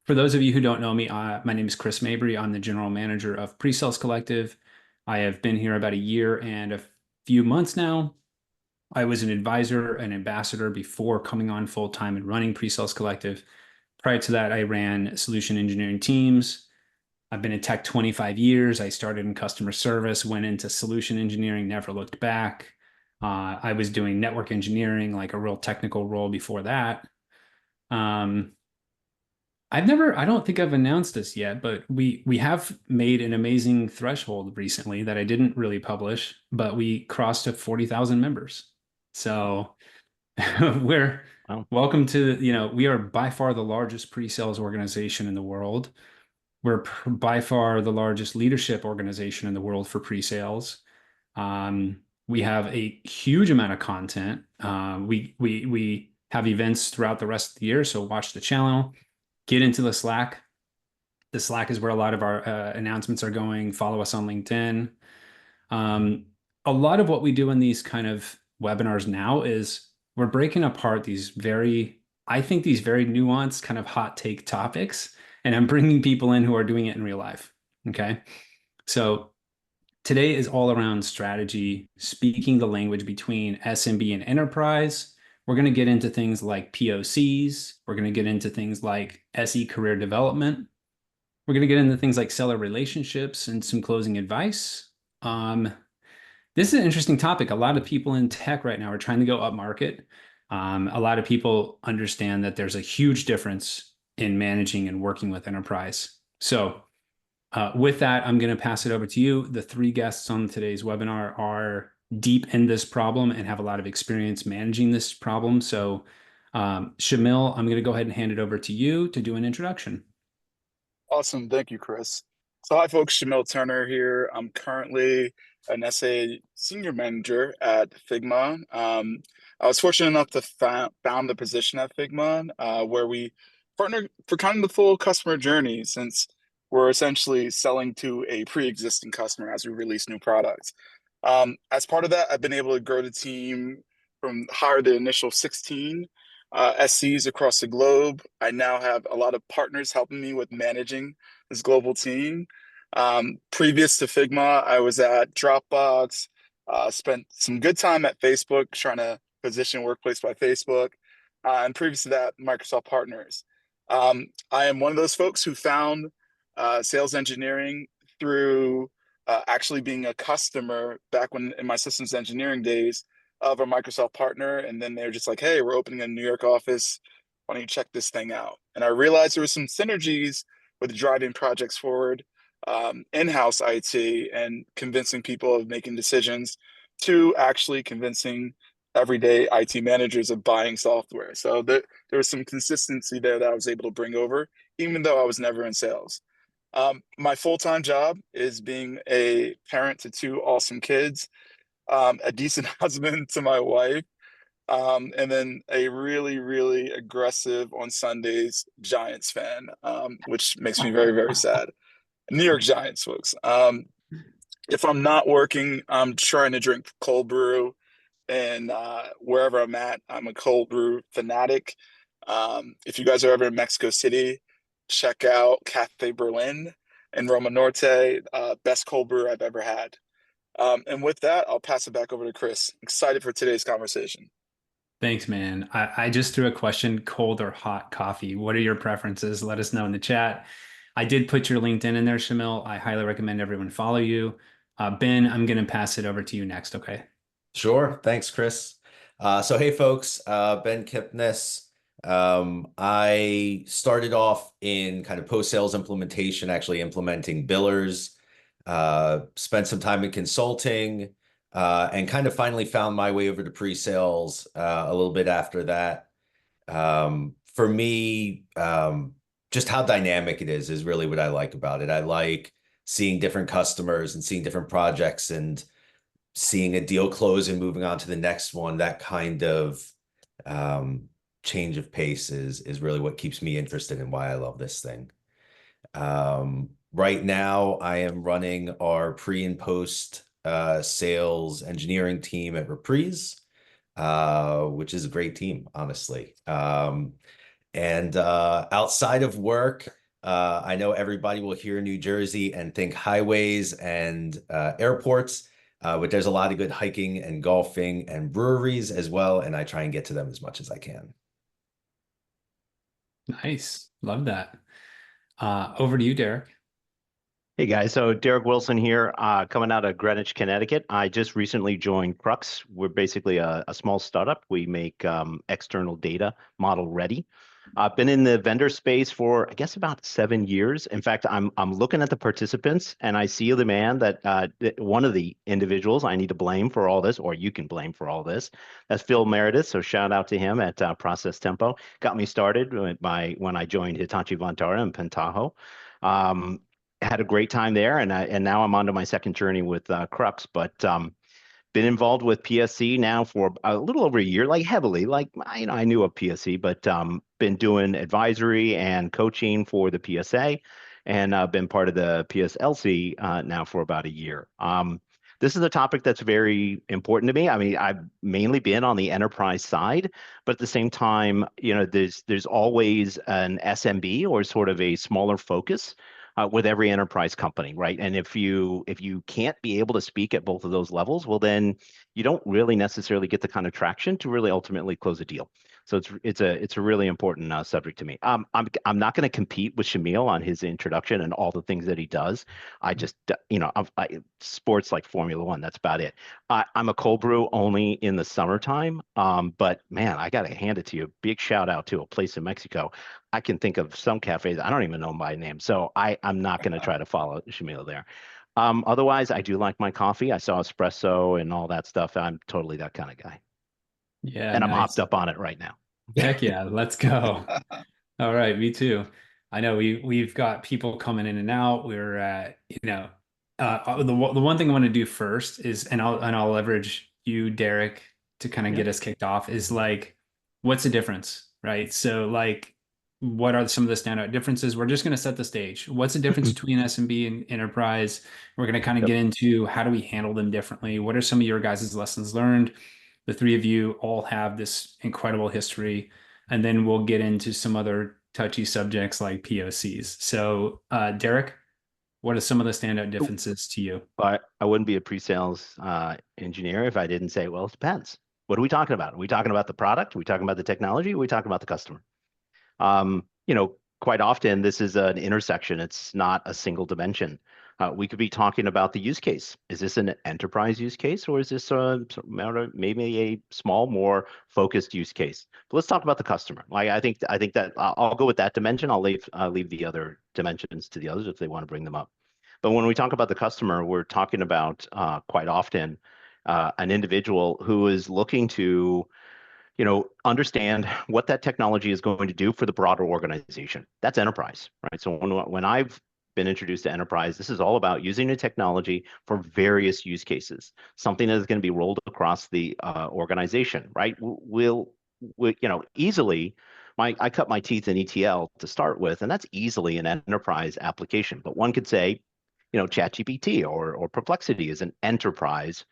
For those of you who don't know me, my name is Chris Mabry. I'm the general manager of PreSales Collective. I have been here about a year and a few months now. I was an advisor, an ambassador before coming on full time and running PreSales Collective. Prior to that, I ran solution engineering teams. I've been in tech 25 years. I started in customer service, went into solution engineering, never looked back. I was doing network engineering, like a real technical role before that. Um, I don't think I've announced this yet, but we have made an amazing threshold recently that I didn't really publish, but we crossed to 40,000 members. So we're Wow. welcome to, we are by far the largest pre-sales organization in the world. We're by far the largest leadership organization in the world for pre-sales. We have a huge amount of content. We have events throughout the rest of the year, so watch the channel, get into the Slack. The Slack is where a lot of our announcements are going. Follow us on LinkedIn. Um, a lot of what we do in these kind of webinars now is we're breaking apart I think these very nuanced kind of hot take topics, and I'm bringing people in who are doing it in real life. Okay. So today is all around strategy, speaking the language between SMB and enterprise. We're going to get into things like POCs. We're going to get into things like SE career development. We're going to get into things like seller relationships and some closing advice. Um, this is an interesting topic. A lot of people in tech right now are trying to go up market. A lot of people understand that there's a huge difference in managing and working with enterprise. So, with that, I'm going to pass it over to you. The three guests on today's webinar are deep in this problem and have a lot of experience managing this problem. So, Shamil, I'm going to go ahead and hand it over to you to do an introduction. Awesome. Thank you, Chris. So, hi, folks. Shamil Turner here. I'm currently an SA senior manager at Figma. I was fortunate enough to found the position at Figma, where we partner for kind of the full customer journey, since we're essentially selling to a pre-existing customer as we release new products. As part of that, I've been able to grow the team from hire the initial 16 SCs across the globe. I now have a lot of partners helping me with managing this global team. Previous to Figma, I was at Dropbox, spent some good time at Facebook trying to position Workplace by Facebook, and previous to that, Microsoft Partners. I am one of those folks who found sales engineering through actually being a customer back when in my systems engineering days of a Microsoft partner. And then they're just like, hey, we're opening a New York office. Why don't you check this thing out? And I realized there were some synergies with driving projects forward, in-house IT, and convincing people of making decisions to actually convincing everyday IT managers of buying software. So there was some consistency there that I was able to bring over, even though I was never in sales. My full-time job is being a parent to two awesome kids, a decent husband to my wife, and then a really, really aggressive on Sundays Giants fan, which makes me very, very sad. New York Giants, folks. If I'm not working, I'm trying to drink cold brew, and wherever I'm at, I'm a cold brew fanatic. If you guys are ever in Mexico City, check out Cafe Berlin and Roma Norte, best cold brew I've ever had. And with that, I'll pass it back over to Chris. Excited for today's conversation. Thanks, man. I just threw a question, cold or hot coffee. What are your preferences? Let us know in the chat. I did put your LinkedIn in there, Shamil. I highly recommend everyone follow you. Ben, I'm going to pass it over to you next, okay? Sure. Thanks, Chris. Hey, folks, Ben Kipnis. I started off in kind of post-sales implementation, actually implementing billers, spent some time in consulting, and kind of finally found my way over to pre-sales a little bit after that. For me, just how dynamic it is really what I like about it. I like seeing different customers and seeing different projects and seeing a deal close and moving on to the next one. That kind of change of pace is really what keeps me interested in why I love this thing. Right now, I am running our pre and post sales engineering team at Reprise, which is a great team, honestly. And outside of work, I know everybody will hear New Jersey and think highways and airports, but there's a lot of good hiking and golfing and breweries as well, and I try and get to them as much as I can. Nice. Love that. Over to you, Derek. Hey guys, so Derek Wilson here, coming out of Greenwich, Connecticut. I just recently joined Crux. We're basically a small startup. We make external data model ready. I've been in the vendor space for, I guess, about 7 years. In fact, I'm looking at the participants and I see the man that one of the individuals I need to blame for all this, or you can blame for all this. That's Phil Meredith. So shout out to him at Process Tempo. Got me started when I joined Hitachi Vantara and Pentaho. Had a great time there, and now I'm on to my second journey with Crux. But been involved with PSC now for a little over a year, like heavily. Like I knew of PSC, but been doing advisory and coaching for the PSA, and been part of the PSLC now for about a year. This is a topic that's very important to me. I mean, I've mainly been on the enterprise side, but at the same time, there's always an SMB or sort of a smaller focus with every enterprise company, right? And if you can't be able to speak at both of those levels, well, then you don't really necessarily get the kind of traction to really ultimately close a deal. So it's a really important subject to me. I'm not going to compete with Shamil on his introduction and all the things that he does. I just sports like Formula One. That's about it. I'm a cold brew only in the summertime. But man, I got to hand it to you. Big shout out to a place in Mexico. I can think of some cafes. I don't even know them by name. So I'm not going to try to follow Shamil there. Otherwise, I do like my coffee. I saw espresso and all that stuff. I'm totally that kind of guy. Yeah, And I'm hopped nice. up on it right now. Heck yeah, let's go. All right, me too. I know we've got people coming in and out. We're the one thing I want to do first is, and I'll leverage you, Derek, to kind of Yeah. get us kicked off, is like, what's the difference, right? So like, what are some of the standout differences? We're just going to set the stage. What's the difference between SMB and enterprise? We're going to kind of Yep. get into how do we handle them differently? What are some of your guys' lessons learned? The three of you all have this incredible history, and then we'll get into some other touchy subjects like POCs. So, Derek, what are some of the standout differences to you? But I wouldn't be a pre-sales engineer if I didn't say, well, it depends. What are we talking about? Are we talking about the product? Are we talking about the technology? Are we talking about the customer? Quite often this is an intersection. It's not a single dimension. We could be talking about the use case. Is this an enterprise use case, or is this maybe a small, more focused use case? But let's talk about the customer. Like I think that I'll go with that dimension. I'll leave the other dimensions to the others if they want to bring them up. But when we talk about the customer, we're talking about quite often an individual who is looking to understand what that technology is going to do for the broader organization. That's enterprise, right? So when I've been introduced to enterprise, this is all about using the technology for various use cases, something that is going to be rolled across the organization, right? We'll easily, I cut my teeth in ETL to start with, and that's easily an enterprise application. But one could say, ChatGPT or Perplexity is an enterprise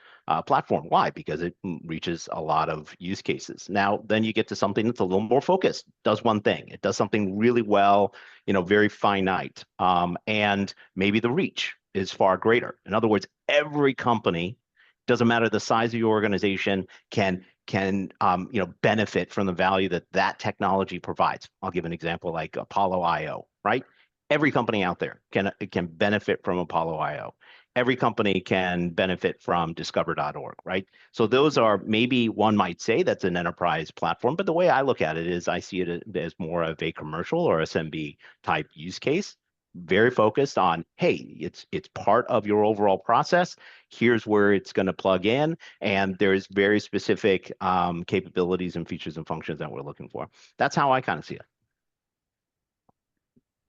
platform. Why? Because it reaches a lot of use cases. Now, then you get to something that's a little more focused, does one thing. It does something really well, very finite. And maybe the reach is far greater. In other words, every company, doesn't matter the size of your organization, can benefit from the value that technology provides. I'll give an example like Apollo IO, right? Every company out there can benefit from Apollo IO. Every company can benefit from discover.org, right? So those are, maybe one might say that's an enterprise platform, but the way I look at it is I see it as more of a commercial or SMB type use case, very focused on, hey, it's part of your overall process. Here's where it's going to plug in, and there's very specific capabilities and features and functions that we're looking for. That's how I kind of see it.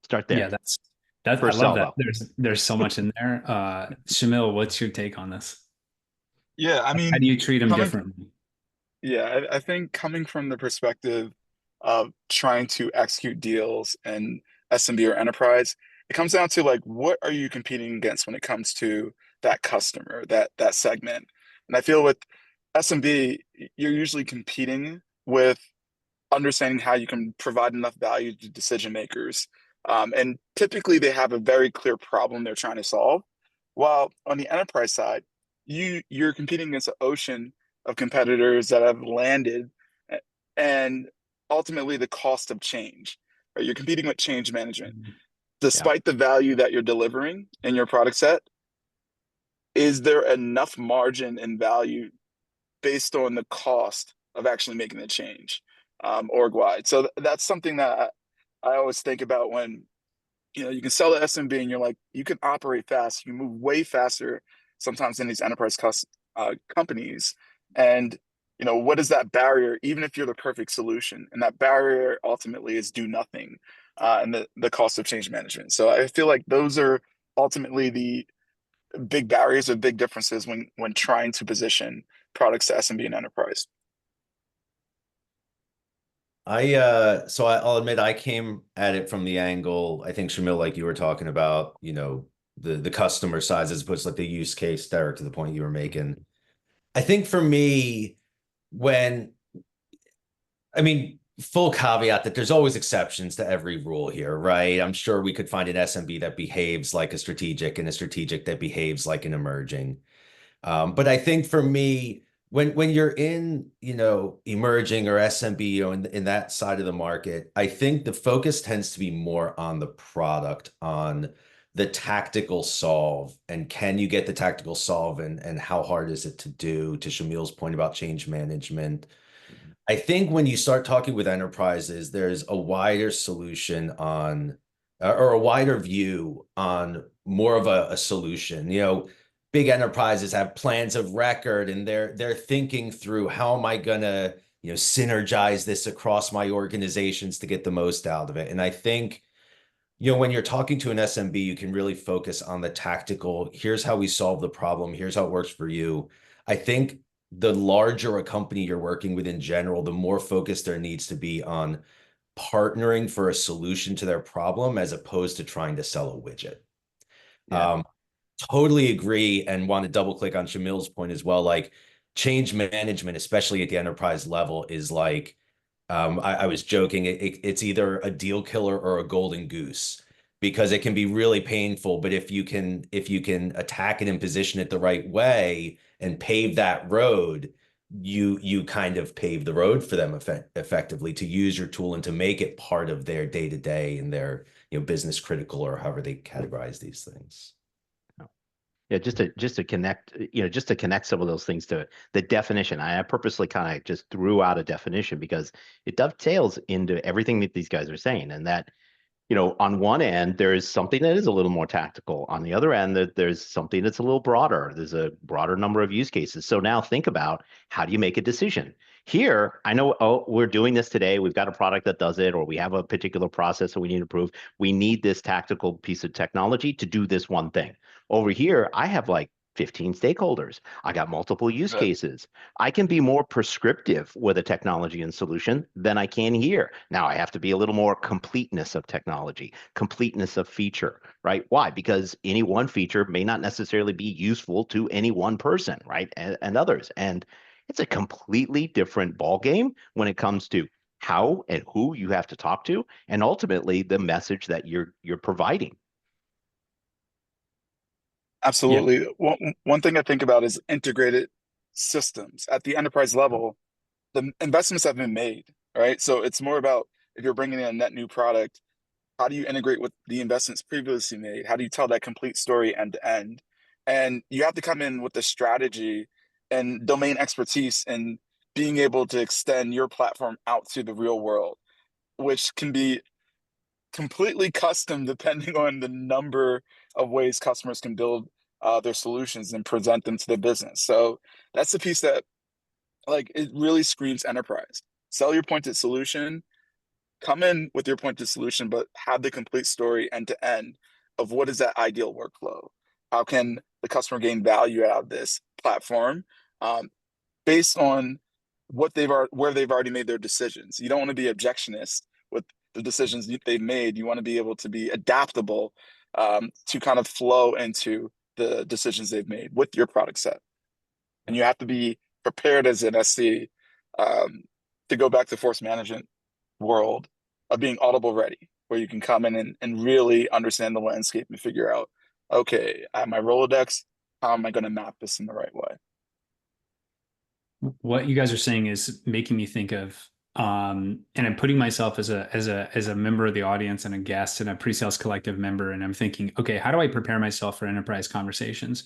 Start there. Yeah, that's I First love that. salvo. There's so much in there. Shamil, what's your take on this? Yeah, I How mean, do you treat them coming, differently? yeah, I think coming from the perspective of trying to execute deals in SMB or enterprise, it comes down to like, what are you competing against when it comes to that customer, that segment? And I feel with SMB, you're usually competing with understanding how you can provide enough value to decision makers. And typically they have a very clear problem they're trying to solve. While on the enterprise side, you're competing against an ocean of competitors that have landed, and ultimately the cost of change. Right? You're competing with change management. Yeah. Despite the value that you're delivering in your product set, is there enough margin and value based on the cost of actually making the change, org wide? So that's something that I always think about when, you can sell to SMB and you're like, you can operate fast, you move way faster sometimes in these enterprise companies. And, what is that barrier, even if you're the perfect solution? And that barrier ultimately is do nothing, and the cost of change management. So I feel like those are ultimately the big barriers or big differences when trying to position products to SMB and enterprise. I'll admit I came at it from the angle, I think, Shamil, like you were talking about, the customer size as opposed to like the use case, Derek, to the point you were making. I think for me, full caveat that there's always exceptions to every rule here, right? I'm sure we could find an SMB that behaves like a strategic and a strategic that behaves like an emerging. But I think for me, when you're in, emerging or SMB, in that side of the market, I think the focus tends to be more on the product, on the tactical solve, and can you get the tactical solve, and how hard is it to do, to Shamil's point about change management. I think when you start talking with enterprises, there's a wider solution on, or a wider view on more of a solution. Big enterprises have plans of record, and they're thinking through, how am I gonna, synergize this across my organizations to get the most out of it. And I think, when you're talking to an SMB, you can really focus on the tactical. Here's how we solve the problem. Here's how it works for you. I think the larger a company you're working with in general, the more focus there needs to be on partnering for a solution to their problem as opposed to trying to sell a widget. Yeah. Totally agree, and want to double click on Shamil's point as well. Like, change management, especially at the enterprise level, is like, I was joking, it's either a deal killer or a golden goose, because it can be really painful. But if you can attack it and position it the right way and pave that road, you kind of pave the road for them effectively to use your tool and to make it part of their day-to-day and their business critical, or however they categorize these things. Yeah, just to connect, just to connect some of those things to the definition. I purposely kind of just threw out a definition because it dovetails into everything that these guys are saying. And that, on one end, there is something that is a little more tactical. On the other end, there's something that's a little broader. There's a broader number of use cases. So now think about, how do you make a decision? Here, I know, we're doing this today. We've got a product that does it, or we have a particular process that we need to prove. We need this tactical piece of technology to do this one thing. Over here, I have like 15 stakeholders. I got multiple use cases. I can be more prescriptive with a technology and solution than I can here. Now I have to be a little more completeness of technology, completeness of feature, right? Why? Because any one feature may not necessarily be useful to any one person, right? And others. And it's a completely different ballgame when it comes to how and who you have to talk to, and ultimately the message that you're providing. Absolutely. One thing I think about is integrated systems at the enterprise level. The investments have been made, right? So it's more about, if you're bringing in a net new product, how do you integrate with the investments previously made? How do you tell that complete story end to end? And you have to come in with the strategy and domain expertise and being able to extend your platform out to the real world, which can be completely custom depending on the number of ways customers can build their solutions and present them to the business. So that's the piece that, like, it really screams enterprise. Sell your pointed solution, come in with your pointed solution, but have the complete story end to end of what is that ideal workflow. How can the customer gain value out of this platform, based on where they've already made their decisions. You don't want to be objectionist with the decisions they've made. You want to be able to be adaptable, to kind of flow into the decisions they've made with your product set. And you have to be prepared as an SC, to go back to force management world of being Audible ready, where you can come in and really understand the landscape and figure out, okay, I have my Rolodex, how am I going to map this in the right way? What you guys are saying is making me think of, and I'm putting myself as a member of the audience and a guest and a pre-sales collective member, and I'm thinking, okay, how do I prepare myself for enterprise conversations?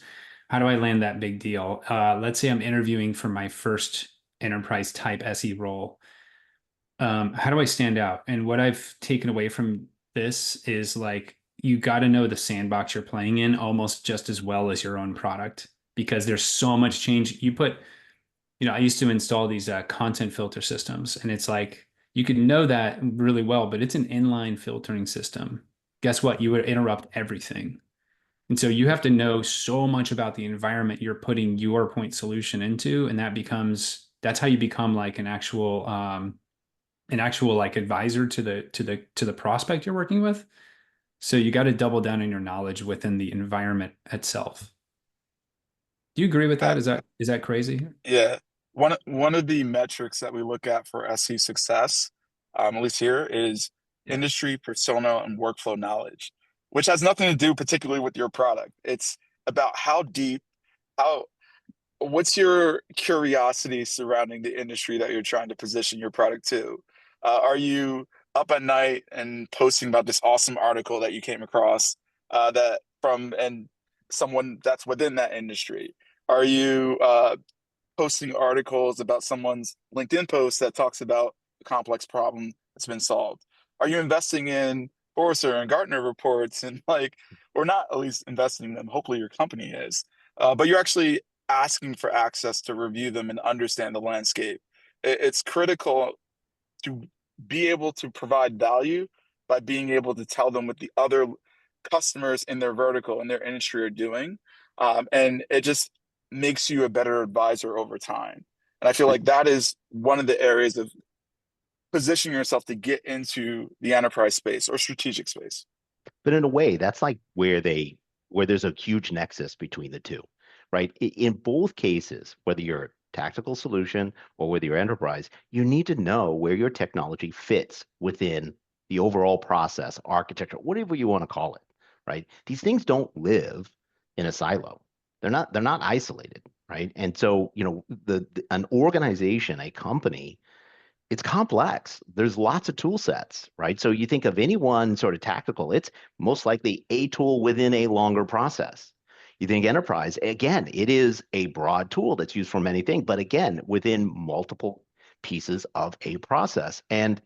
How do I land that big deal? Let's say I'm interviewing for my first enterprise type SE role. How do I stand out? And what I've taken away from this is like, you got to know the sandbox you're playing in almost just as well as your own product, because there's so much change. I used to install these content filter systems, and it's like, you could know that really well, but it's an inline filtering system. Guess what? You would interrupt everything. And so you have to know so much about the environment you're putting your point solution into. And that's how you become like an actual like advisor to the prospect you're working with. So you got to double down on your knowledge within the environment itself. Do you agree with that? Is that crazy? Yeah. One of the metrics that we look at for SE success, at least here, is industry persona and workflow knowledge, which has nothing to do particularly with your product. It's about how deep, how what's your curiosity surrounding the industry that you're trying to position your product to? Are you up at night and posting about this awesome article that you came across that from and someone that's within that industry? Are you posting articles about someone's LinkedIn post that talks about a complex problem that's been solved? Are you investing in Forrester and Gartner reports and like, or not at least investing in them? Hopefully your company is, but you're actually asking for access to review them and understand the landscape. It's critical to be able to provide value by being able to tell them what the other customers in their vertical and their industry are doing. And it just makes you a better advisor over time. And I feel like that is one of the areas of positioning yourself to get into the enterprise space or strategic space. But in a way, that's like where there's a huge nexus between the two, right? In both cases, whether you're a tactical solution or whether you're enterprise, you need to know where your technology fits within the overall process, architecture, whatever you want to call it, right? These things don't live in a silo. They're not isolated, right? And so, an organization, a company, it's complex. There's lots of tool sets, right? So you think of any one sort of tactical, it's most likely a tool within a longer process. You think enterprise, again, it is a broad tool that's used for many things, but again, within multiple pieces of a process. And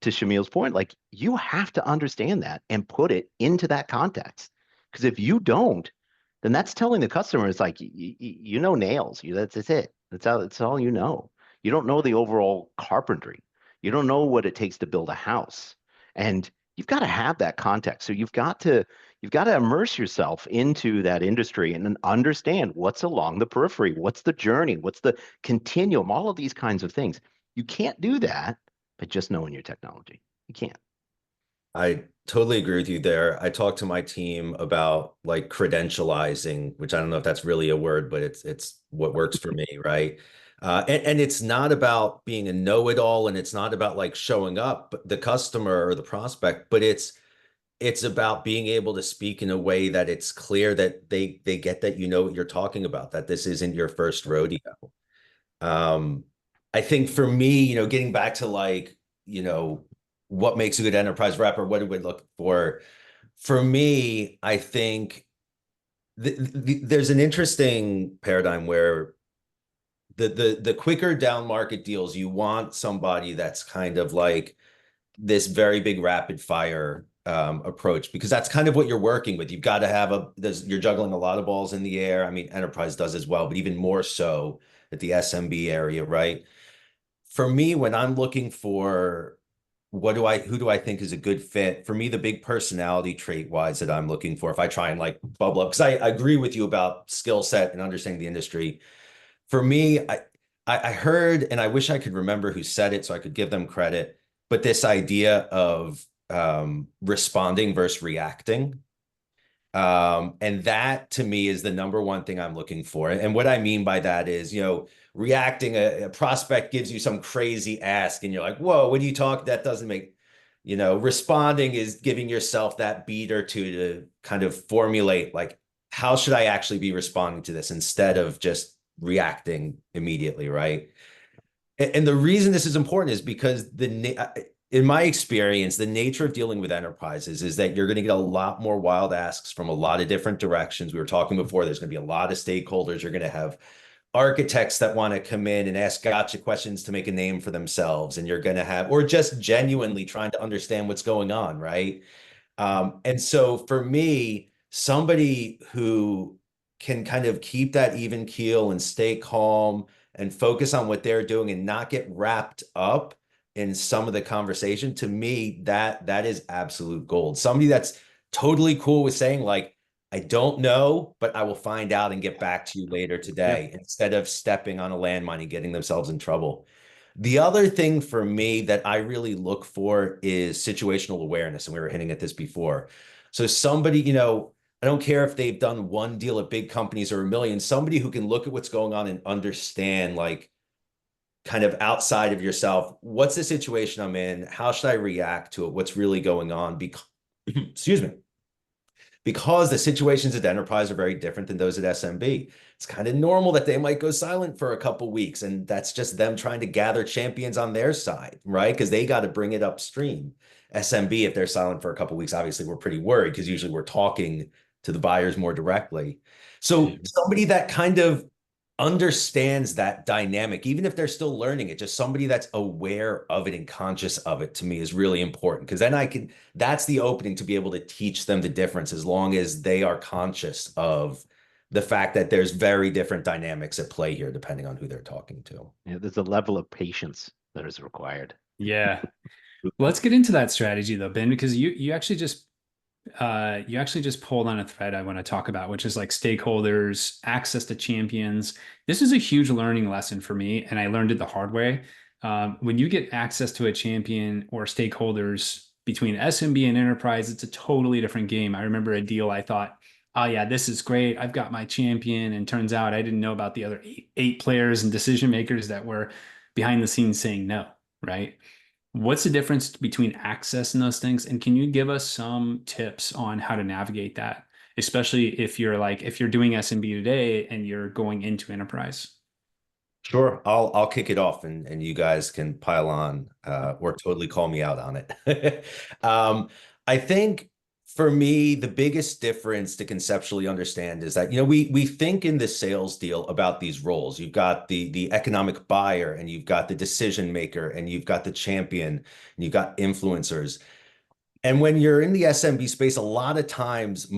to Shamil's point, like, you have to understand that and put it into that context. Because if you don't, then that's telling the customer, it's like, you know nails. That's it. That's all you know. You don't know the overall carpentry. You don't know what it takes to build a house. And you've got to have that context. So you've got to immerse yourself into that industry and then understand what's along the periphery, what's the journey, what's the continuum, all of these kinds of things. You can't do that by just knowing your technology. You can't. I totally agree with you there. I talked to my team about like credentializing, which I don't know if that's really a word, but it's what works for me, right? And it's not about being a know-it-all, and it's not about like showing up the customer or the prospect, but it's about being able to speak in a way that it's clear that they get that you know what you're talking about, that this isn't your first rodeo. I think for me, getting back to like, what makes a good enterprise rep, or what do we look for me, I think there's an interesting paradigm where the quicker down market deals, you want somebody that's kind of like this very big rapid fire approach, because that's kind of what you're working with. You've got to have you're juggling a lot of balls in the air. I mean, enterprise does as well, but even more so at the SMB area, right? For me, when I'm looking for who do I think is a good fit? For me, the big personality trait wise that I'm looking for, if I try and like bubble up, because I agree with you about skill set and understanding the industry. For me, I heard, and I wish I could remember who said it so I could give them credit, but this idea of responding versus reacting. And that to me is the number one thing I'm looking for. And what I mean by that is, reacting. A prospect gives you some crazy ask and you're like, whoa, what do you talk? That doesn't make, responding is giving yourself that beat or two to kind of formulate like, how should I actually be responding to this instead of just reacting immediately, right? And the reason this is important is because in my experience, the nature of dealing with enterprises is that you're going to get a lot more wild asks from a lot of different directions. We were talking before, there's going to be a lot of stakeholders. You're going to have architects that want to come in and ask gotcha questions to make a name for themselves. And you're going to have, or just genuinely trying to understand what's going on, right? And so for me, somebody who can kind of keep that even keel and stay calm and focus on what they're doing and not get wrapped up in some of the conversation, to me, that is absolute gold. Somebody that's totally cool with saying like, I don't know, but I will find out and get back to you later today, instead of stepping on a landmine and getting themselves in trouble. The other thing for me that I really look for is situational awareness. And we were hinting at this before. So somebody, I don't care if they've done one deal at big companies or a million, somebody who can look at what's going on and understand, like, kind of outside of yourself, what's the situation I'm in? How should I react to it? What's really going on? Excuse me. Because the situations at enterprise are very different than those at SMB. It's kind of normal that they might go silent for a couple weeks, and that's just them trying to gather champions on their side, right? Because they got to bring it upstream. SMB, if they're silent for a couple weeks, obviously we're pretty worried because usually we're talking to the buyers more directly. So somebody that kind of understands that dynamic, even if they're still learning it, just somebody that's aware of it and conscious of it, to me is really important, because then that's the opening to be able to teach them the difference, as long as they are conscious of the fact that there's very different dynamics at play here, depending on who they're talking to. Yeah, there's a level of patience that is required. Yeah. Let's get into that strategy though, Ben, because you actually just pulled on a thread I want to talk about, which is like stakeholders, access to champions. This is a huge learning lesson for me, and I learned it the hard way. When you get access to a champion or stakeholders between SMB and enterprise, it's a totally different game. I remember a deal I thought, oh yeah, this is great. I've got my champion. And turns out I didn't know about the other eight players and decision makers that were behind the scenes saying no, right? What's the difference between access and those things? And can you give us some tips on how to navigate that, especially if you're doing SMB today and you're going into enterprise? Sure, I'll kick it off, and you guys can pile on or totally call me out on it. I think for me, the biggest difference to conceptually understand is that, we think in the sales deal about these roles. You've got the economic buyer, and you've got the decision maker, and you've got the champion, and you've got influencers. And when you're in the SMB space, a lot of times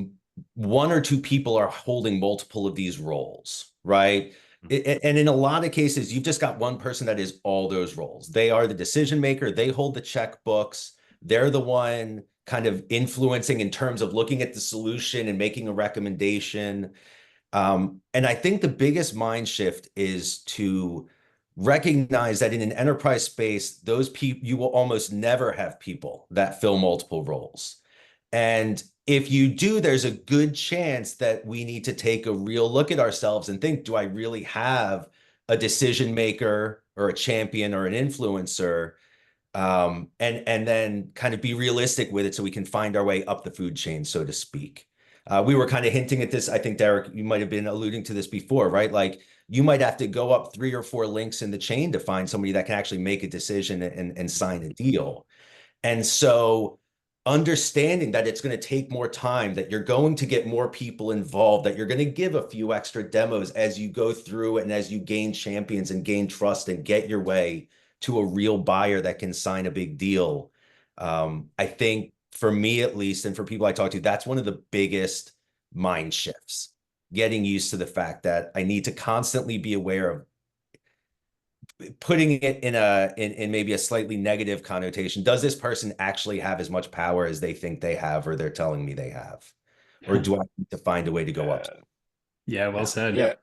one or two people are holding multiple of these roles, right? And in a lot of cases, you've just got one person that is all those roles. They are the decision maker. They hold the checkbooks. They're the one kind of influencing in terms of looking at the solution and making a recommendation. And I think the biggest mind shift is to recognize that in an enterprise space, those people, you will almost never have people that fill multiple roles. And if you do, there's a good chance that we need to take a real look at ourselves and think, do I really have a decision maker or a champion or an influencer? And then kind of be realistic with it so we can find our way up the food chain, so to speak. We were kind of hinting at this. I think, Derek, you might have been alluding to this before, right? Like, you might have to go up 3 or 4 links in the chain to find somebody that can actually make a decision and sign a deal. And so understanding that it's going to take more time, that you're going to get more people involved, that you're going to give a few extra demos as you go through and as you gain champions and gain trust and get your way to a real buyer that can sign a big deal. I think for me, at least, and for people I talk to, that's one of the biggest mind shifts, getting used to the fact that I need to constantly be aware of putting it in maybe a slightly negative connotation. Does this person actually have as much power as they think they have, or they're telling me they have? Or do I need to find a way to go up? Yeah, well said. Yeah.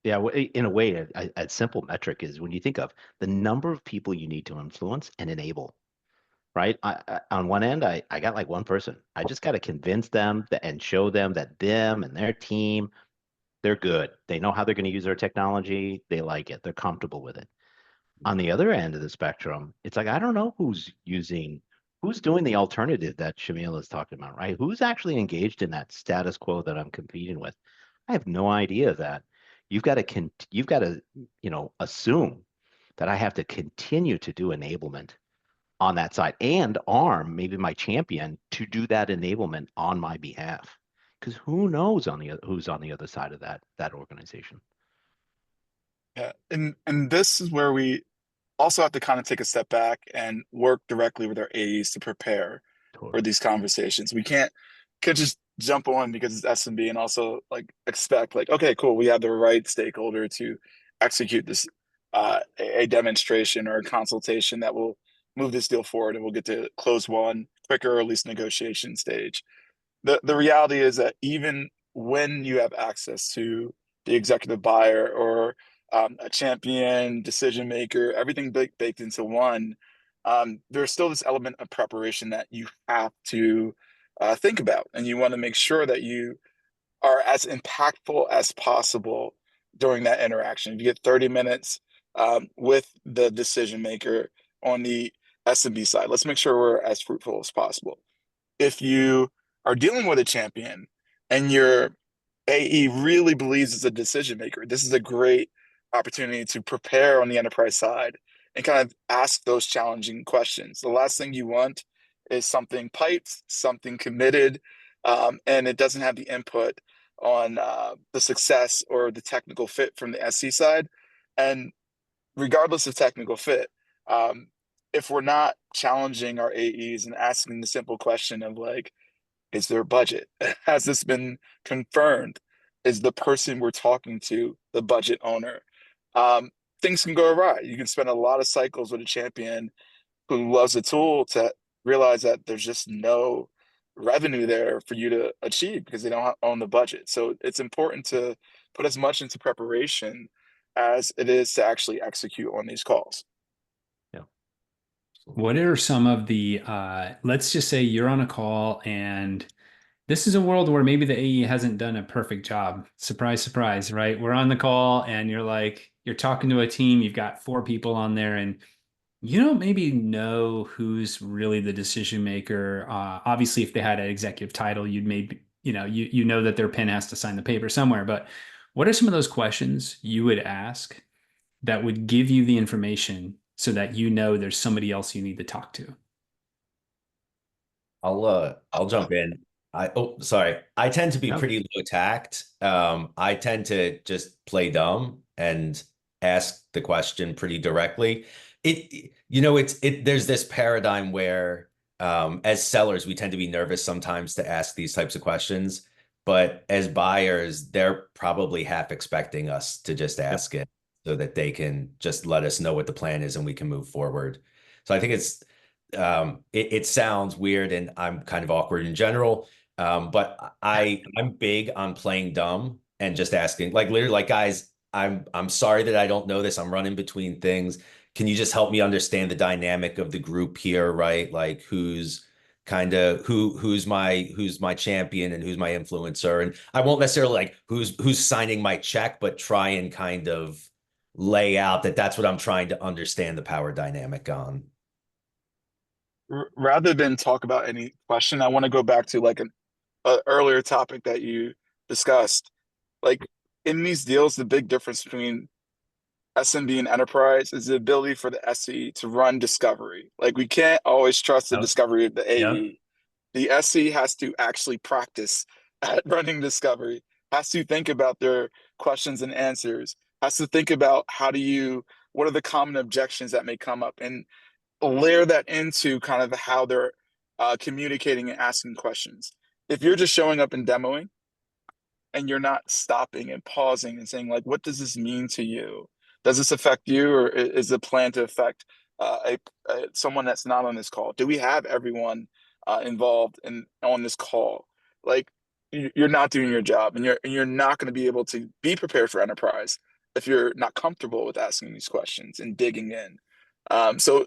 Yeah, in a way, a simple metric is when you think of the number of people you need to influence and enable, right? On one end, I got like one person. I just got to convince them and show them that them and their team They're good. They know how they're going to use our technology. They like it. They're comfortable with it. On the other end of the spectrum, it's like, I don't know who's doing the alternative that Shamil is talking about, right? Who's actually engaged in that status quo that I'm competing with? I have no idea that. You've got to, assume that I have to continue to do enablement on that side and arm maybe my champion to do that enablement on my behalf. Because who knows who's on the other side of that organization. Yeah. And this is where we also have to kind of take a step back and work directly with our AEs to prepare for Totally. these conversations. We can't just jump on because it's SMB and also like expect like, okay, cool, we have the right stakeholder to execute this a demonstration or a consultation that will move this deal forward and we'll get to close one quicker or at least negotiation stage. The reality is that even when you have access to the executive buyer or a champion, decision maker, everything baked into one, there's still this element of preparation that you have to think about. And you want to make sure that you are as impactful as possible during that interaction. If you get 30 minutes with the decision maker on the SMB side, let's make sure we're as fruitful as possible. If you are dealing with a champion and your AE really believes it's a decision maker, this is a great opportunity to prepare on the enterprise side and kind of ask those challenging questions. The last thing you want is something piped, something committed, and it doesn't have the input on the success or the technical fit from the SC side. And regardless of technical fit, if we're not challenging our AEs and asking the simple question of like, is there a budget? Has this been confirmed? Is the person we're talking to the budget owner? Things can go awry. You can spend a lot of cycles with a champion who loves the tool to realize that there's just no revenue there for you to achieve because they don't own the budget. So it's important to put as much into preparation as it is to actually execute on these calls. Yeah. What are some of the, let's just say you're on a call and this is a world where maybe the AE hasn't done a perfect job. Surprise, surprise, right? We're on the call and you're talking to a team, you've got 4 people on there and you don't maybe know who's really the decision maker. Obviously, if they had an executive title, you'd maybe, you know that their pen has to sign the paper somewhere. But what are some of those questions you would ask that would give you the information so that you know there's somebody else you need to talk to? I'll jump in. Sorry. I tend to be No. pretty low tact. I tend to just play dumb and ask the question pretty directly. There's this paradigm where as sellers, we tend to be nervous sometimes to ask these types of questions, but as buyers, they're probably half expecting us to just ask it so that they can just let us know what the plan is and we can move forward. So I think it sounds weird and I'm kind of awkward in general. But I'm big on playing dumb and just asking, like literally, like guys, I'm sorry that I don't know this. I'm running between things. Can you just help me understand the dynamic of the group here, right? Like who's my champion and who's my influencer? And I won't necessarily like who's signing my check, but try and kind of lay out that's what I'm trying to understand the power dynamic on. Rather than talk about any question, I want to go back to like an earlier topic that you discussed. Like in these deals, the big difference between SMB and enterprise is the ability for the SE to run discovery. Like we can't always trust the Yep. discovery of the AE. Yep. The SE has to actually practice at running discovery, has to think about their questions and answers, has to think about what are the common objections that may come up and layer that into kind of how they're communicating and asking questions. If you're just showing up and demoing and you're not stopping and pausing and saying like, what does this mean to you? Does this affect you or is the plan to affect someone that's not on this call? Do we have everyone involved on this call? Like you're not doing your job and you're not going to be able to be prepared for enterprise if you're not comfortable with asking these questions and digging in. So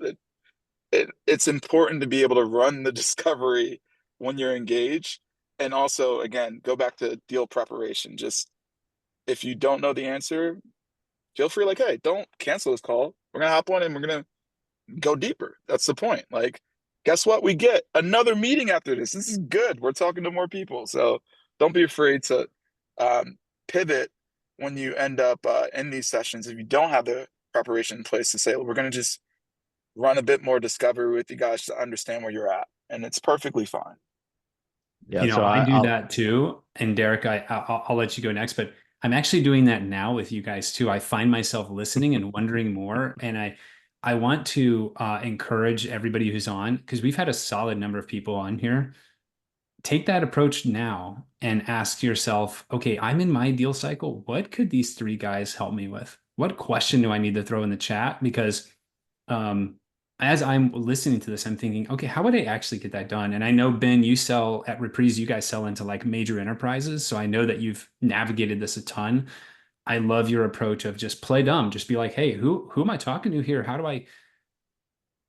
it's important to be able to run the discovery when you're engaged. And also, again, go back to deal preparation. Just if you don't know the answer, feel free, like, hey, don't cancel this call. We're gonna hop on and we're gonna go deeper. That's the point. Like, guess what? We get another meeting after this. This is good. We're talking to more people. So don't be afraid to pivot when you end up in these sessions. If you don't have the preparation in place, to say, we're going to just run a bit more discovery with you guys to understand where you're at. And it's perfectly fine. Yeah, You know, so I do I'll that too. And Derek, I'll let you go next, but I'm actually doing that now with you guys too. I find myself listening and wondering more, and I want to encourage everybody who's on, because we've had a solid number of people on here. Take that approach now and ask yourself, okay, I'm in my deal cycle. What could these three guys help me with? What question do I need to throw in the chat? Because um, as I'm listening to this, I'm thinking, okay, how would I actually get that done? And I know, Ben, you sell at Reprise, you guys sell into like major enterprises. So I know that you've navigated this a ton. I love your approach of just play dumb, just be like, hey, who am I talking to here? How do I?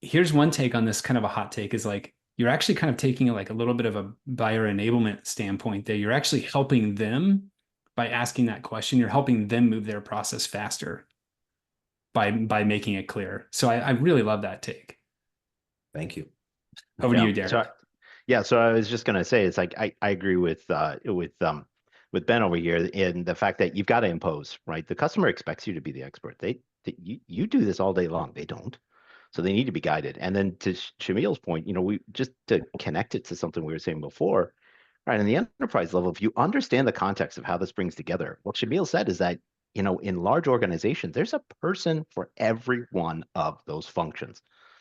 Here's one take on this, kind of a hot take, is like you're actually kind of taking like a little bit of a buyer enablement standpoint there. You're actually helping them by asking that question. You're helping them move their process faster by making it clear. So I really love that take. Thank you. Over to yeah. you, Derek. So so I was just gonna say, it's like I agree with Ben over here in the fact that you've got to impose, right? The customer expects you to be the expert. You do this all day long. They don't. So they need to be guided. And then to Shamil's point, we just to connect it to something we were saying before, right? In the enterprise level, if you understand the context of how this brings together, what Shamil said is that, in large organizations, there's a person for every one of those functions.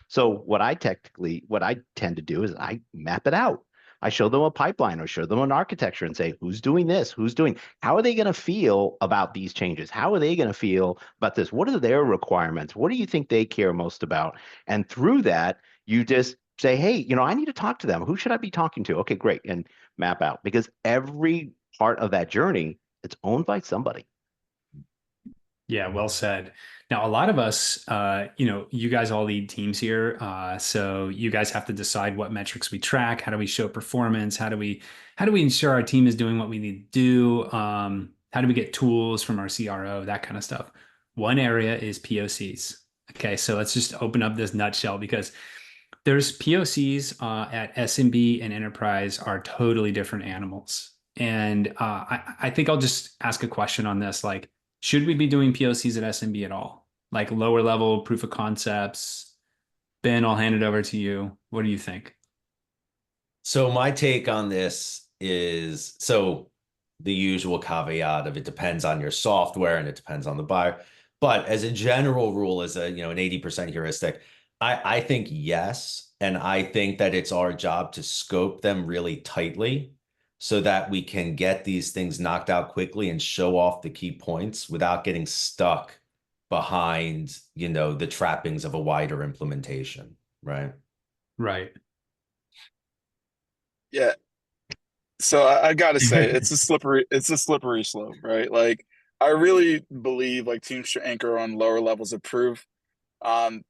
So what I tend to do is I map it out. I show them a pipeline or show them an architecture and say, who's doing this? How are they going to feel about these changes? How are they going to feel about this? What are their requirements? What do you think they care most about? And through that, you just say, hey, I need to talk to them. Who should I be talking to? Okay, great. And map out, because every part of that journey, it's owned by somebody. Yeah, well said. Now, a lot of us, you guys all lead teams here. So you guys have to decide what metrics we track. How do we show performance? How do we ensure our team is doing what we need to do? How do we get tools from our CRO, that kind of stuff? One area is POCs. Okay, so let's just open up this nutshell, because there's POCs at SMB and Enterprise are totally different animals. And I think I'll just ask a question on this. Like, should we be doing POCs at SMB at all? Like lower level proof of concepts? Ben, I'll hand it over to you. What do you think? So my take on this is, the usual caveat of it depends on your software and it depends on the buyer. But as a general rule, as an 80% heuristic, I think yes. And I think that it's our job to scope them really tightly so that we can get these things knocked out quickly and show off the key points without getting stuck behind, the trappings of a wider implementation, right? Right. Yeah. So I gotta say, it's a slippery slope, right? Like, I really believe like teams should anchor on lower levels of proof,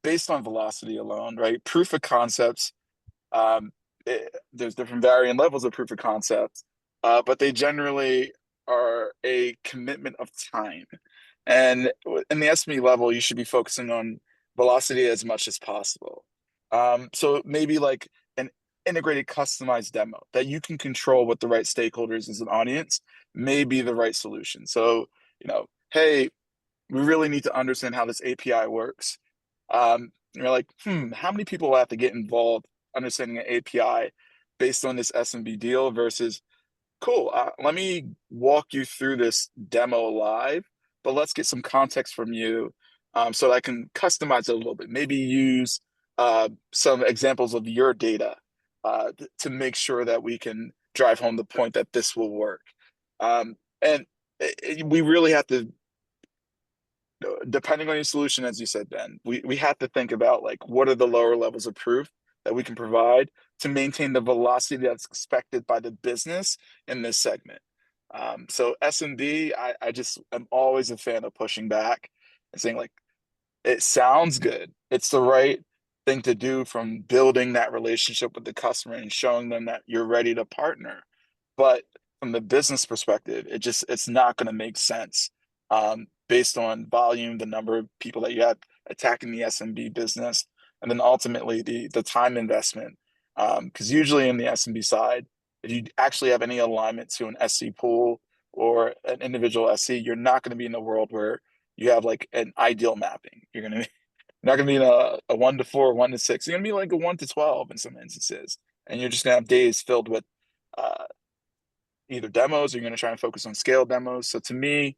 based on velocity alone, right? Proof of concepts, there's different varying levels of proof of concept, but they generally are a commitment of time. And in the SME level, you should be focusing on velocity as much as possible. So maybe like an integrated customized demo that you can control with the right stakeholders as an audience may be the right solution. So, hey, we really need to understand how this API works. You're like, how many people will have to get involved understanding an API based on this SMB deal versus, cool, let me walk you through this demo live, but let's get some context from you, so that I can customize it a little bit. Maybe use some examples of your data to make sure that we can drive home the point that this will work. And we really have to, depending on your solution, as you said, Ben, we have to think about like what are the lower levels of proof that we can provide to maintain the velocity that's expected by the business in this segment. So SMB, I'm always a fan of pushing back and saying like, it sounds good. It's the right thing to do from building that relationship with the customer and showing them that you're ready to partner. But from the business perspective, it's not going to make sense based on volume, the number of people that you have attacking the SMB business, and then ultimately the time investment. Because usually in the SMB side, if you actually have any alignment to an SC pool or an individual SC, you're not going to be in a world where you have like an ideal mapping. You're not going to be in a 1 to 4, 1 to 6. You're going to be like a 1 to 12 in some instances, and you're just going to have days filled with either demos, or you're going to try and focus on scale demos. So to me,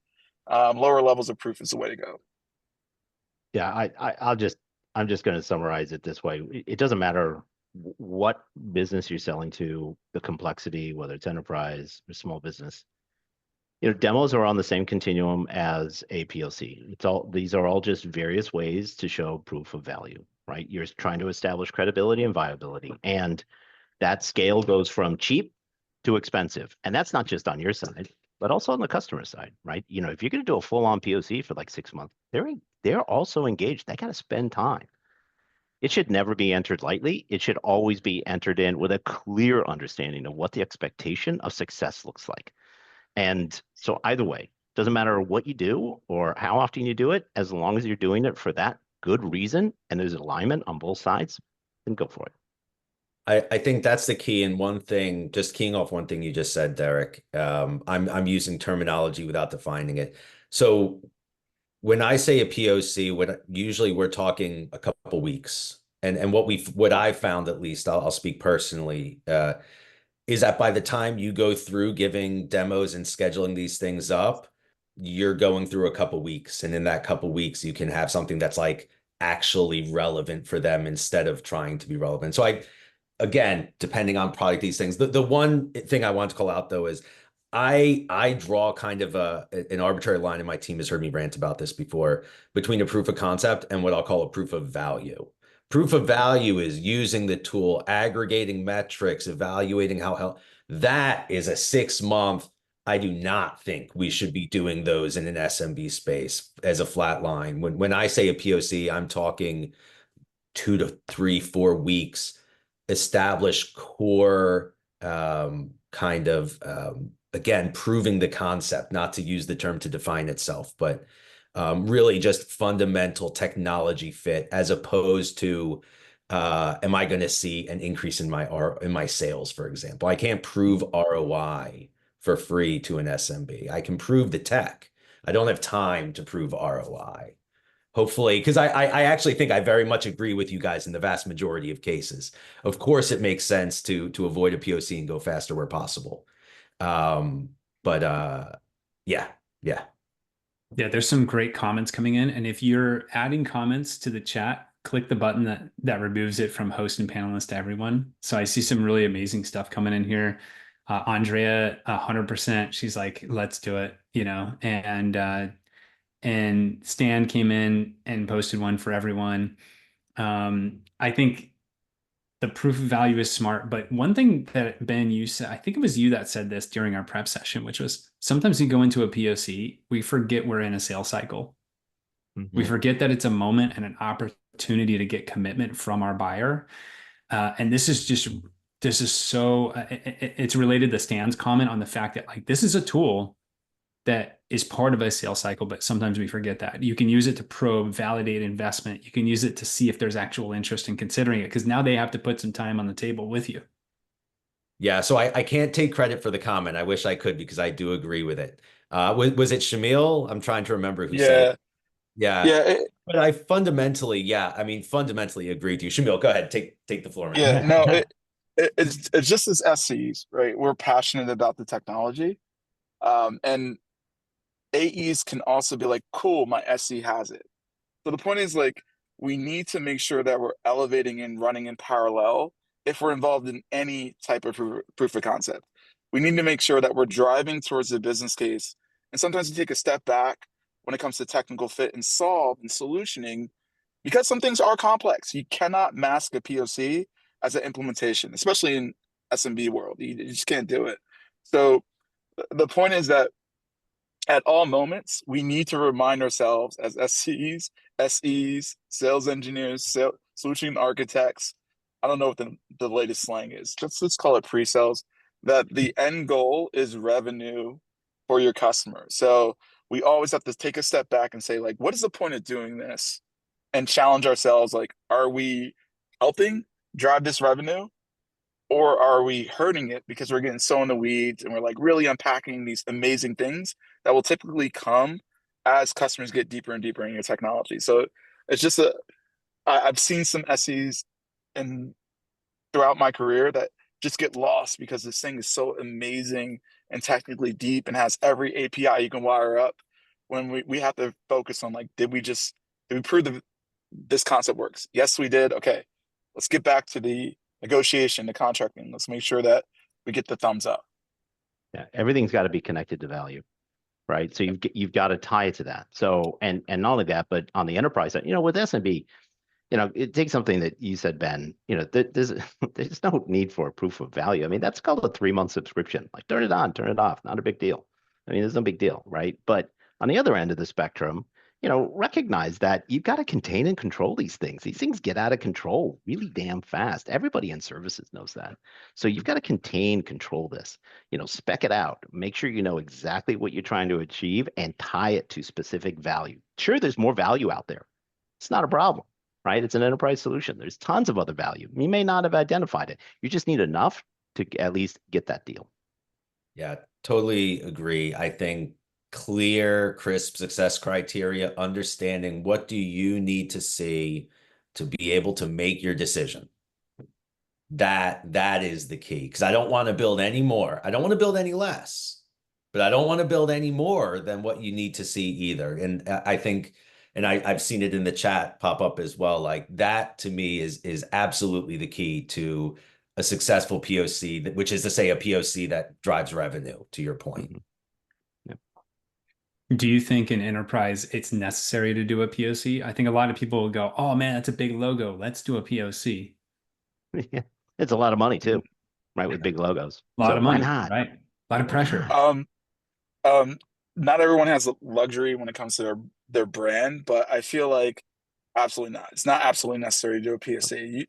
lower levels of proof is the way to go. Yeah, I'm just going to summarize it this way. It doesn't matter what business you're selling to, the complexity, whether it's enterprise or small business. Demos are on the same continuum as a POC. These are all just various ways to show proof of value, right? You're trying to establish credibility and viability, and that scale goes from cheap to expensive. And that's not just on your side, but also on the customer side, right? If you're going to do a full-on POC for like 6 months, they're also engaged. They got to spend time. It should never be entered lightly. It should always be entered in with a clear understanding of what the expectation of success looks like. And so either way, doesn't matter what you do or how often you do it, as long as you're doing it for that good reason and there's alignment on both sides, then go for it. I think that's the key. And one thing, just keying off one thing you just said, Derek, I'm using terminology without defining it. So when I say a POC, usually we're talking a couple weeks. And what I've found, at least, I'll speak personally, is that by the time you go through giving demos and scheduling these things up, you're going through a couple weeks. And in that couple weeks, you can have something that's like actually relevant for them instead of trying to be relevant. So again, depending on product, these things, the one thing I want to call out though is I draw kind of an arbitrary line, and my team has heard me rant about this before, between a proof of concept and what I'll call a proof of value. Proof of value is using the tool, aggregating metrics, evaluating that is a 6-month. I do not think we should be doing those in an SMB space as a flat line. When I say a POC, I'm talking 2 to 3, 4 weeks, establish core again, proving the concept, not to use the term to define itself, but really just fundamental technology fit, as opposed to, am I going to see an increase in my sales, for example? I can't prove ROI for free to an SMB. I can prove the tech. I don't have time to prove ROI. Hopefully, because I actually think I very much agree with you guys in the vast majority of cases. Of course, it makes sense to avoid a POC and go faster where possible. Yeah. Yeah, there's some great comments coming in. And if you're adding comments to the chat, click the button that removes it from host and panelist to everyone. So I see some really amazing stuff coming in here. Andrea, 100%, she's like, let's do it, and Stan came in and posted one for everyone. I think the proof of value is smart, but one thing that Ben, you said, I think it was you that said this during our prep session, which was sometimes you go into a POC, we forget we're in a sales cycle. Mm-hmm. We forget that it's a moment and an opportunity to get commitment from our buyer. And this is so, it's related to Stan's comment on the fact that like, this is a tool that is part of a sales cycle, but sometimes we forget that. You can use it to probe, validate investment. You can use it to see if there's actual interest in considering it, because now they have to put some time on the table with you. Yeah, so I can't take credit for the comment. I wish I could, because I do agree with it. Was it Shamil? I'm trying to remember who said it. Yeah. But I fundamentally agree with you. Shamil, go ahead. Take the floor, man. Yeah, no, it's just as SCs, right? We're passionate about the technology. And AEs can also be like, cool, my SC has it. So the point is, like, we need to make sure that we're elevating and running in parallel if we're involved in any type of proof of concept. We need to make sure that we're driving towards the business case. And sometimes you take a step back when it comes to technical fit and solve and solutioning, because some things are complex. You cannot mask a POC as an implementation, especially in SMB world. You just can't do it. So the point is that at all moments, we need to remind ourselves as SCs, SEs, sales engineers, solution architects, I don't know what the latest slang is, let's call it pre-sales, that the end goal is revenue for your customer. So we always have to take a step back and say, like, what is the point of doing this? And challenge ourselves, like, are we helping drive this revenue, or are we hurting it because we're getting so in the weeds and we're like really unpacking these amazing things that will typically come as customers get deeper and deeper in your technology. So it's just I've seen some SEs and throughout my career that just get lost because this thing is so amazing and technically deep and has every API you can wire up, when we have to focus on, like, did we prove this concept works? Yes, we did. Okay, let's get back to the negotiation, the contracting. Let's make sure that we get the thumbs up. Yeah, everything's got to be connected to value, right? So you've got to tie it to that. So and not only that, but on the enterprise side, with SMB, it takes something that you said, Ben. There's no need for a proof of value. I mean, that's called a 3-month subscription. Like, turn it on, turn it off, not a big deal. I mean, there's no big deal, right? But on the other end of the spectrum, recognize that you've got to contain and control these things. These things get out of control really damn fast. Everybody in services knows that. So you've got to control this, spec it out, make sure you know exactly what you're trying to achieve and tie it to specific value. Sure, there's more value out there. It's not a problem, right? It's an enterprise solution. There's tons of other value. You may not have identified it. You just need enough to at least get that deal. Yeah, totally agree. I think clear, crisp success criteria, understanding what do you need to see to be able to make your decision. That is the key, because I don't want to build any more. I don't want to build any less, but I don't want to build any more than what you need to see either. And I think, and I've seen it in the chat pop up as well, like that to me is absolutely the key to a successful POC, which is to say a POC that drives revenue, to your point. Mm-hmm. Do you think in enterprise it's necessary to do a POC? I think a lot of people will go, oh man, that's a big logo, let's do a POC. Yeah, it's a lot of money too, right? With big logos. A lot of money, why not? right? A lot of pressure. Not everyone has the luxury when it comes to their brand, but I feel like absolutely not. It's not absolutely necessary to do a POC.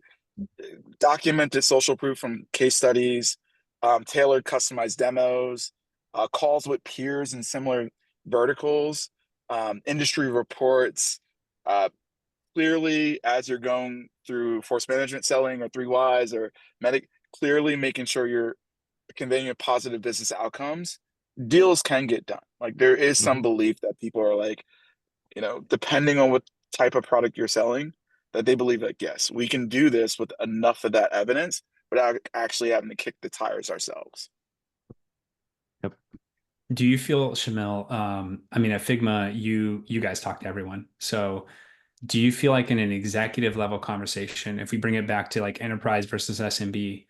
Documented social proof from case studies, tailored customized demos, calls with peers in similar verticals, industry reports, clearly as you're going through force management selling or 3 Ys or medic, clearly making sure you're conveying positive business outcomes. Deals can get done. Like, there is some belief that people are like, depending on what type of product you're selling, that they believe like, yes, we can do this with enough of that evidence without actually having to kick the tires ourselves. Yep. Do you feel, Shamil, I mean, at Figma, you guys talk to everyone. So do you feel like in an executive level conversation, if we bring it back to like enterprise versus SMB,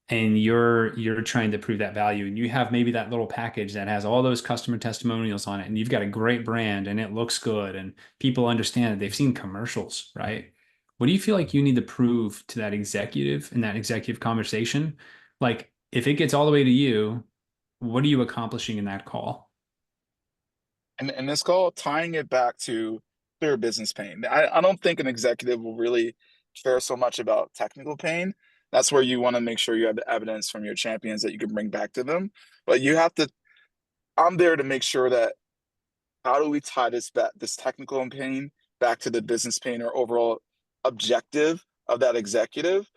and you're trying to prove that value, and you have maybe that little package that has all those customer testimonials on it, and you've got a great brand and it looks good and people understand it, they've seen commercials, right? What do you feel like you need to prove to that executive in that executive conversation? Like, if it gets all the way to you, what are you accomplishing in that call? And in this call, tying it back to clear business pain. I don't think an executive will really care so much about technical pain. That's where you want to make sure you have the evidence from your champions that you can bring back to them. But you have to, I'm there to make sure that, how do we tie this technical pain back to the business pain or overall objective of that executive,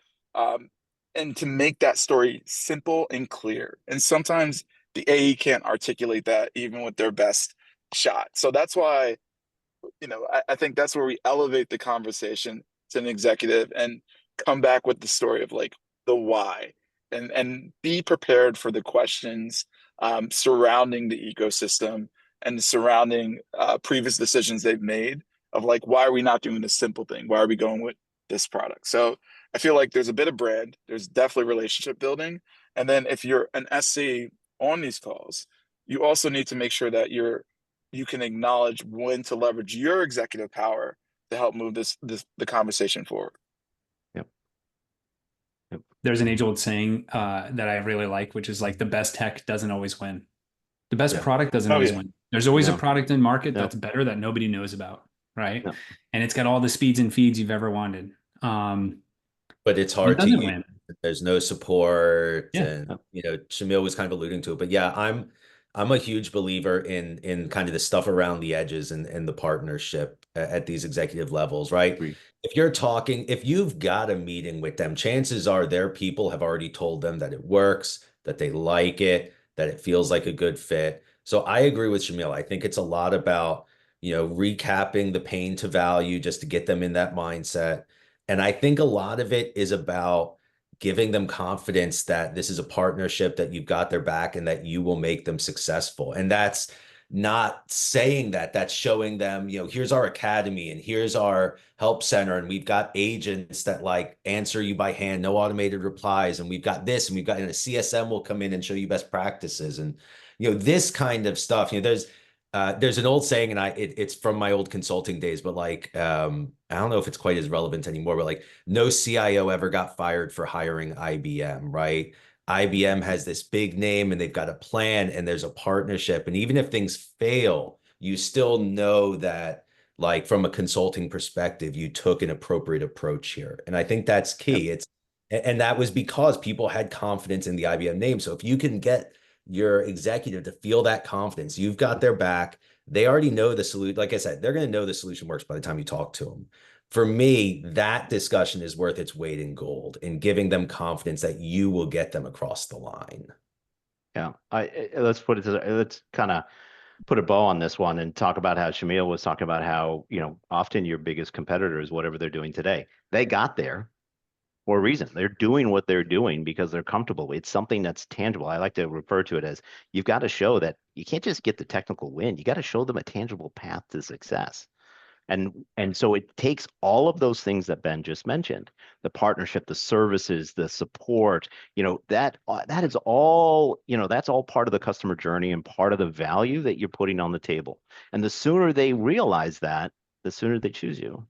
and to make that story simple and clear. And sometimes the AE can't articulate that even with their best shot. So that's why, I think that's where we elevate the conversation to an executive and come back with the story of like the why, and be prepared for the questions surrounding the ecosystem and surrounding previous decisions they've made of like, why are we not doing this simple thing? Why are we going with this product? So I feel like there's a bit of brand, there's definitely relationship building. And then if you're an SC on these calls, you also need to make sure that you can acknowledge when to leverage your executive power to help move the conversation forward. Yep. There's an age-old saying that I really like, which is like, the best tech doesn't always win. The best product doesn't always win. There's always a product in market that's better that nobody knows about, right? And it's got all the speeds and feeds you've ever wanted. But it's hard to win. There's no support, and Shamil was kind of alluding to it. But yeah, I'm a huge believer in kind of the stuff around the edges and the partnership at these executive levels, right? Agreed. If you've got a meeting with them, chances are their people have already told them that it works, that they like it, that it feels like a good fit. So I agree with Shamil. I think it's a lot about, recapping the pain to value just to get them in that mindset. And I think a lot of it is about giving them confidence that this is a partnership, that you've got their back and that you will make them successful. And that's not saying that, that's showing them, here's our academy and here's our help center. And we've got agents that like answer you by hand, no automated replies. And we've got this, and we've got, and a CSM will come in and show you best practices. And, this kind of stuff, there's an old saying, and it's from my old consulting days, but like, I don't know if it's quite as relevant anymore, but like, no CIO ever got fired for hiring IBM, right? IBM has this big name and they've got a plan and there's a partnership. And even if things fail, you still know that, like, from a consulting perspective, you took an appropriate approach here. And I think that's key. And that was because people had confidence in the IBM name. So if you can get your executive to feel that confidence, you've got their back. They already know the solution. Like I said, they're going to know the solution works by the time you talk to them. For me, that discussion is worth its weight in gold in giving them confidence that you will get them across the line. Yeah, let's put it to, let's kind of put a bow on this one and talk about how Shamil was talking about how, often your biggest competitor is whatever they're doing today. They got there for a reason. They're doing what they're doing because they're comfortable. It's something that's tangible. I like to refer to it as, you've got to show that you can't just get the technical win. You got to show them a tangible path to success. And so it takes all of those things that Ben just mentioned, the partnership, the services, the support, that is all, that's all part of the customer journey and part of the value that you're putting on the table. And the sooner they realize that, the sooner they choose you.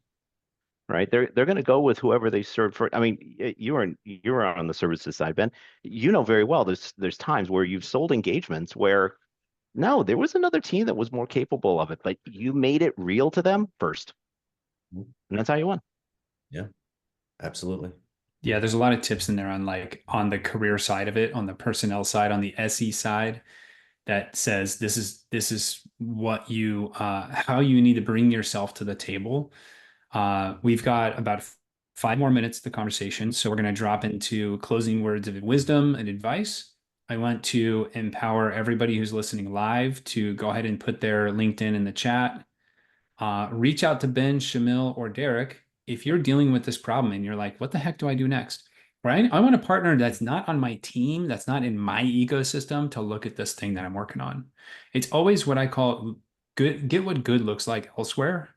Right? They're going to go with whoever they serve for. I mean, you were on the services side, Ben. You know very well there's times where you've sold engagements where no, there was another team that was more capable of it, but you made it real to them first. And that's how you won. Yeah, absolutely. Yeah, there's a lot of tips in there on the career side of it, on the personnel side, on the SE side, that says this is what you how you need to bring yourself to the table. We've got about 5 more minutes of the conversation, so we're going to drop into closing words of wisdom and advice. I want to empower everybody who's listening live to go ahead and put their LinkedIn in the chat. Reach out to Ben, Shamil, or Derek if you're dealing with this problem and you're like, what the heck do I do next? Right? I want a partner that's not on my team, that's not in my ecosystem, to look at this thing that I'm working on. It's always what I call good, get what good looks like elsewhere.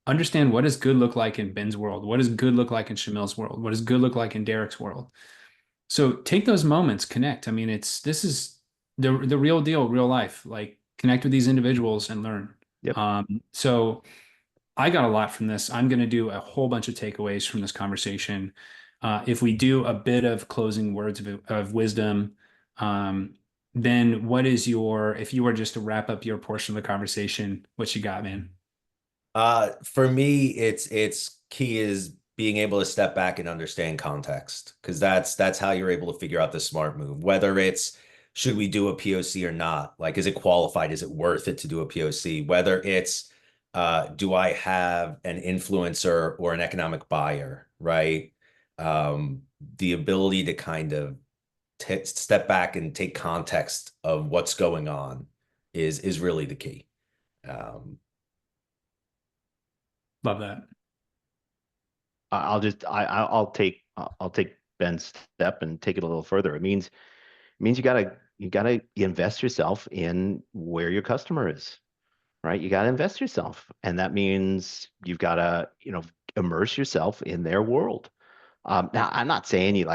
Understand, what does good look like in Ben's world? What does good look like in Shamil's world? What does good look like in Derek's world? So take those moments, connect. I mean, this is the real deal, real life. Like, connect with these individuals and learn. Yep. So I got a lot from this. I'm going to do a whole bunch of takeaways from this conversation. If we do a bit of closing words of wisdom, then if you were just to wrap up your portion of the conversation, what you got, man? For me, it's key is being able to step back and understand context, because that's how you're able to figure out the smart move. Whether it's, should we do a POC or not? Like, is it qualified? Is it worth it to do a POC? Whether it's, do I have an influencer or an economic buyer, right? The ability to kind of step back and take context of what's going on is really the key. Love that. I'll take Ben's step and take it a little further. It means you gotta invest yourself in where your customer is, right? You gotta invest yourself, and that means you've gotta immerse yourself in their world. Now, I'm not saying you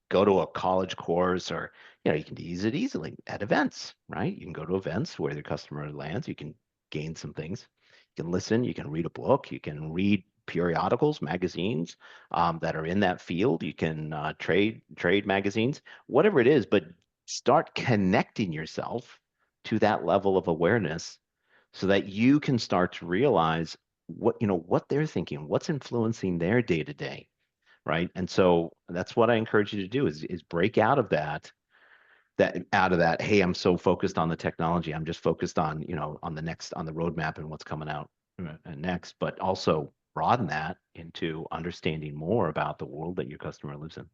go to a college course, or you can use it easily at events, right? You can go to events where the customer lands. You can gain some things. You can listen. You can read a book. You can read periodicals, magazines that are in that field. You can trade magazines, whatever it is. But start connecting yourself to that level of awareness, so that you can start to realize what they're thinking, what's influencing their day to day. Right. And so that's what I encourage you to do is break out of that that out of that, hey, I'm so focused on the technology. I'm just focused on, on the roadmap and what's coming out next, but also broaden that into understanding more about the world that your customer lives in.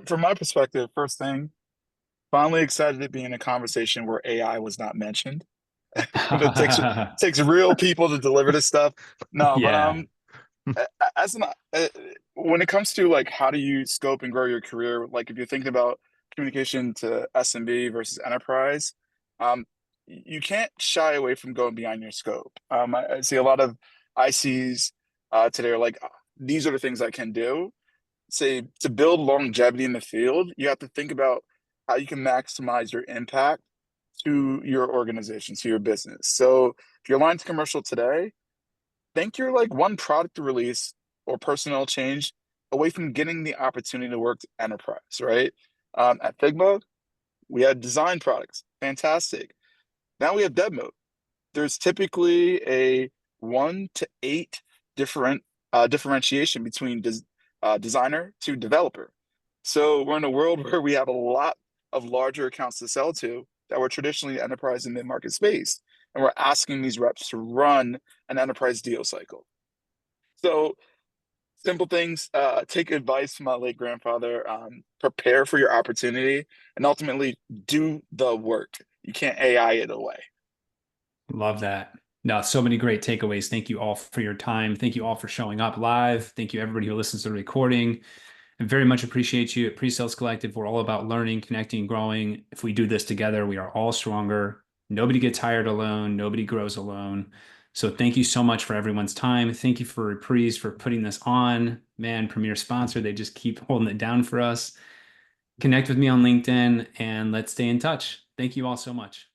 From my perspective, first thing, finally excited to be in a conversation where AI was not mentioned. It takes real people to deliver this stuff. No, but Yeah. as an when it comes to like how do you scope and grow your career, like if you're thinking about communication to SMB versus enterprise, you can't shy away from going beyond your scope. I see a lot of ICs today are like, these are the things I can do. Say to build longevity in the field, you have to think about how you can maximize your impact to your organization, to your business. So if you're aligned to commercial today, think you're like one product release or personnel change away from getting the opportunity to work to enterprise, right? At Figma, we had design products, fantastic. Now we have dev mode. There's typically a 1 to 8 different differentiation between designer to developer. So we're in a world where we have a lot of larger accounts to sell to that were traditionally enterprise and mid-market space. And we're asking these reps to run an enterprise deal cycle. So simple things, take advice from my late grandfather, prepare for your opportunity, and ultimately do the work. You can't AI it away. Love that. No, so many great takeaways. Thank you all for your time. Thank you all for showing up live. Thank you everybody who listens to the recording. I very much appreciate you at PreSales Collective. We're all about learning, connecting, growing. If we do this together, we are all stronger. Nobody gets hired alone. Nobody grows alone. So thank you so much for everyone's time. Thank you for Reprise for putting this on. Man, premier sponsor. They just keep holding it down for us. Connect with me on LinkedIn and let's stay in touch. Thank you all so much.